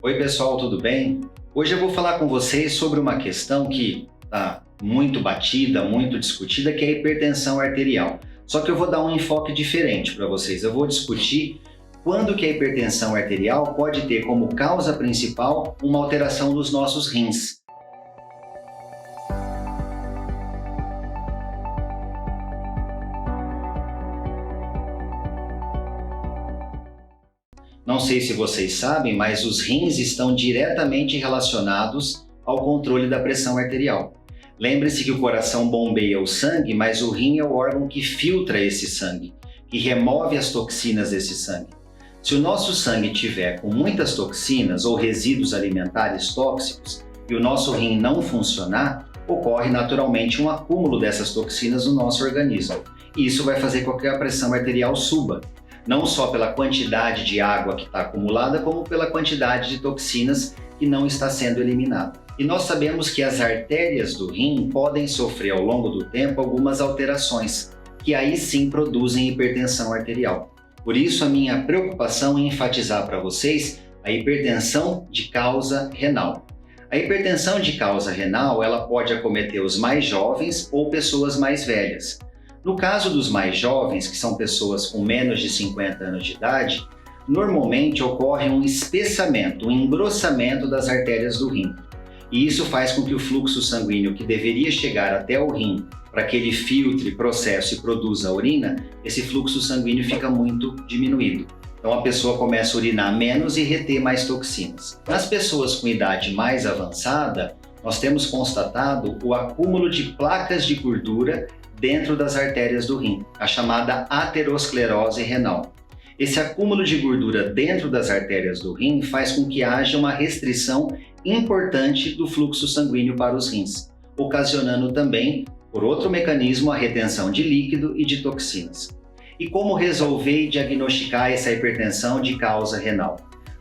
Oi pessoal, tudo bem? Hoje eu vou falar com vocês sobre uma questão que está muito batida, muito discutida, que é a hipertensão arterial. Só que eu vou dar um enfoque diferente para vocês. Eu vou discutir quando que a hipertensão arterial pode ter como causa principal uma alteração dos nossos rins. Não sei se vocês sabem, mas os rins estão diretamente relacionados ao controle da pressão arterial. Lembre-se que o coração bombeia o sangue, mas o rim é o órgão que filtra esse sangue, que remove as toxinas desse sangue. Se o nosso sangue tiver com muitas toxinas ou resíduos alimentares tóxicos e o nosso rim não funcionar, ocorre naturalmente um acúmulo dessas toxinas no nosso organismo. E isso vai fazer com que a pressão arterial suba. Não só pela quantidade de água que está acumulada, como pela quantidade de toxinas que não está sendo eliminada. E nós sabemos que as artérias do rim podem sofrer ao longo do tempo algumas alterações, que aí sim produzem hipertensão arterial. Por isso a minha preocupação em enfatizar para vocês a hipertensão de causa renal. A hipertensão de causa renal, ela pode acometer os mais jovens ou pessoas mais velhas. No caso dos mais jovens, que são pessoas com menos de 50 anos de idade, normalmente ocorre um espessamento, um engrossamento das artérias do rim. E isso faz com que o fluxo sanguíneo que deveria chegar até o rim para que ele filtre, processe e produza a urina, esse fluxo sanguíneo fica muito diminuído. Então a pessoa começa a urinar menos e reter mais toxinas. Nas pessoas com idade mais avançada, nós temos constatado o acúmulo de placas de gordura dentro das artérias do rim, a chamada aterosclerose renal. Esse acúmulo de gordura dentro das artérias do rim faz com que haja uma restrição importante do fluxo sanguíneo para os rins, ocasionando também, por outro mecanismo, a retenção de líquido e de toxinas. E como resolver e diagnosticar essa hipertensão de causa renal?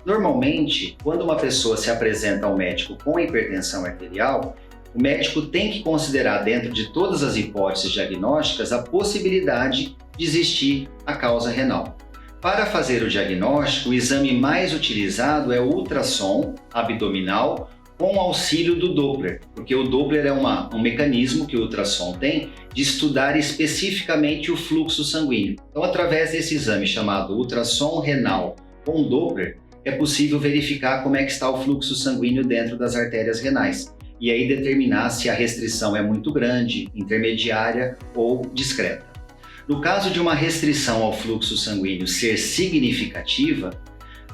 Normalmente, quando uma pessoa se apresenta ao médico com hipertensão arterial, o médico tem que considerar, dentro de todas as hipóteses diagnósticas, a possibilidade de existir a causa renal. Para fazer o diagnóstico, o exame mais utilizado é o ultrassom abdominal com auxílio do Doppler, porque o Doppler é um mecanismo que o ultrassom tem de estudar especificamente o fluxo sanguíneo. Então, através desse exame chamado ultrassom renal com Doppler, é possível verificar como é que está o fluxo sanguíneo dentro das artérias renais. E aí determinar se a restrição é muito grande, intermediária ou discreta. No caso de uma restrição ao fluxo sanguíneo ser significativa,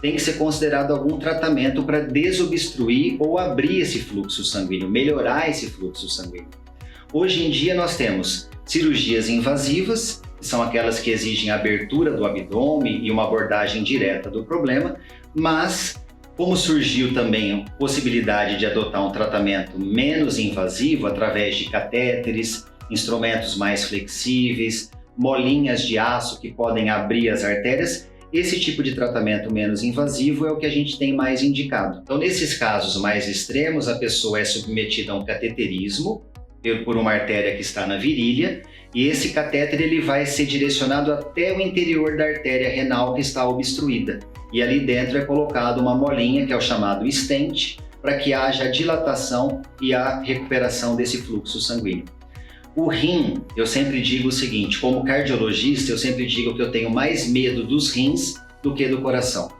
tem que ser considerado algum tratamento para desobstruir ou abrir esse fluxo sanguíneo, melhorar esse fluxo sanguíneo. Hoje em dia nós temos cirurgias invasivas, que são aquelas que exigem a abertura do abdômen e uma abordagem direta do problema, mas como surgiu também a possibilidade de adotar um tratamento menos invasivo através de catéteres, instrumentos mais flexíveis, molinhas de aço que podem abrir as artérias, esse tipo de tratamento menos invasivo é o que a gente tem mais indicado. Então, nesses casos mais extremos, a pessoa é submetida a um cateterismo por uma artéria que está na virilha, e esse catéter ele vai ser direcionado até o interior da artéria renal que está obstruída. E ali dentro é colocada uma molinha, que é o chamado stent, para que haja a dilatação e a recuperação desse fluxo sanguíneo. O rim, eu sempre digo o seguinte, como cardiologista, eu sempre digo que eu tenho mais medo dos rins do que do coração.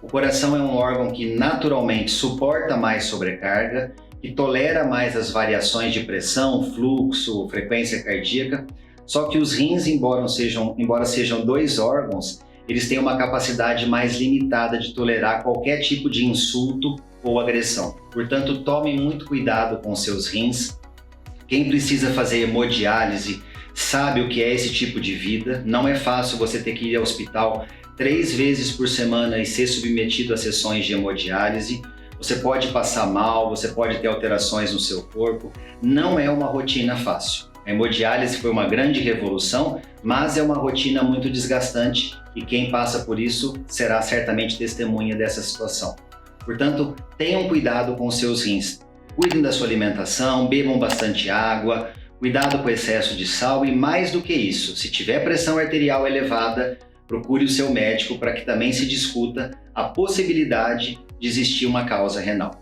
O coração é um órgão que naturalmente suporta mais sobrecarga, que tolera mais as variações de pressão, fluxo, frequência cardíaca, só que os rins, embora sejam dois órgãos, eles têm uma capacidade mais limitada de tolerar qualquer tipo de insulto ou agressão. Portanto, tomem muito cuidado com seus rins. Quem precisa fazer hemodiálise sabe o que é esse tipo de vida. Não é fácil você ter que ir ao hospital 3 vezes por semana e ser submetido a sessões de hemodiálise. Você pode passar mal, você pode ter alterações no seu corpo. Não é uma rotina fácil. A hemodiálise foi uma grande revolução, mas é uma rotina muito desgastante e quem passa por isso será certamente testemunha dessa situação. Portanto, tenham cuidado com os seus rins. Cuidem da sua alimentação, bebam bastante água, cuidado com o excesso de sal e mais do que isso, se tiver pressão arterial elevada, procure o seu médico para que também se discuta a possibilidade de existir uma causa renal.